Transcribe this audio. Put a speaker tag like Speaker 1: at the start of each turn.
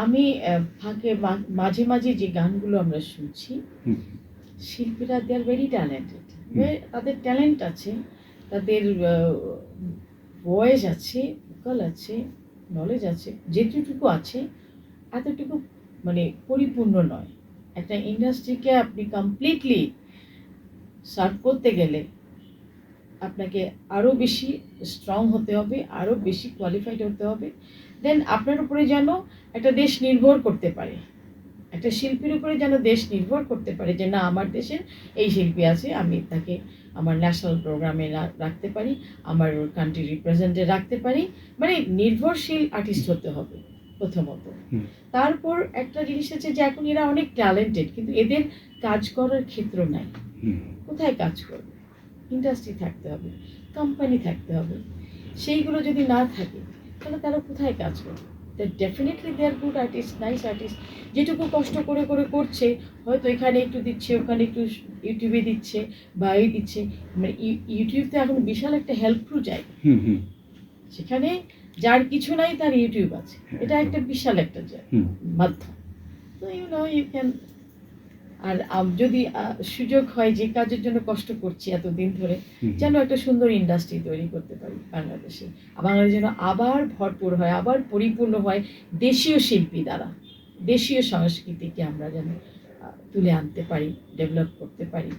Speaker 1: আমি ফাঁকে মাঝে মাঝে যে গানগুলো আমরা শুনছি, শিল্পীরা দে আর ভেরি ট্যালেন্টেড, তাদের ট্যালেন্ট আছে, তাদের ভয়েস আছে, ভোকাল আছে, নলেজ আছে, যেটুকু আছে এতটুকু মানে পরিপূর্ণ নয়। একটা ইন্ডাস্ট্রিকে আপনি কমপ্লিটলি সার্ভ করতে গেলে আপনাকে আরও বেশি স্ট্রং হতে হবে, আরও বেশি কোয়ালিফাইড হতে হবে। দেন আপনার উপরে যেন একটা দেশ নির্ভর করতে পারে, একটা শিল্পীর উপরে যেন দেশ নির্ভর করতে পারে যে না, আমার দেশের এই শিল্পী আছে, আমি তাকে আমার ন্যাশনাল প্রোগ্রামে রাখতে পারি, আমার কান্ট্রি রিপ্রেজেন্টে রাখতে পারি। মানে নির্ভরশীল আর্টিস্ট হতে হবে প্রথমত। তারপর একটা জিনিস আছে যে এখন এরা অনেক ট্যালেন্টেড, কিন্তু এদের কাজ করার ক্ষেত্র নাই। কোথায় কাজ করবে? ইন্ডাস্ট্রি থাকতে হবে, কোম্পানি থাকতে হবে। সেইগুলো যদি না থাকে তাহলে তারা কোথায় কাজ করবে? Definitely they are good artist, nice artist, যেটুকু কষ্ট করে করছে, হয়তো এখানে একটু দিচ্ছে, ওখানে একটু ইউটিউবে দিচ্ছে বা এই দিচ্ছে। মানে ইউটিউব তো এখন বিশাল একটা হেল্পফুল জায়গা। সেখানে যার কিছু নাই তার ইউটিউব আছে, এটা একটা বিশাল একটা মাধ্যম। তো ইউ ক্যান। আর যদি সুযোগ হয়, যে কাজের জন্য কষ্ট করছি এতদিন ধরে, যেন একটা সুন্দর ইন্ডাস্ট্রি তৈরি করতে পারি বাংলাদেশে, বাংলাদেশ যেন আবার ভরপুর হয়, আবার পরিপূর্ণ হয় দেশীয় শিল্পী দ্বারা। দেশীয় সংস্কৃতিকে আমরা যেন তুলে আনতে পারি, ডেভেলপ করতে পারি।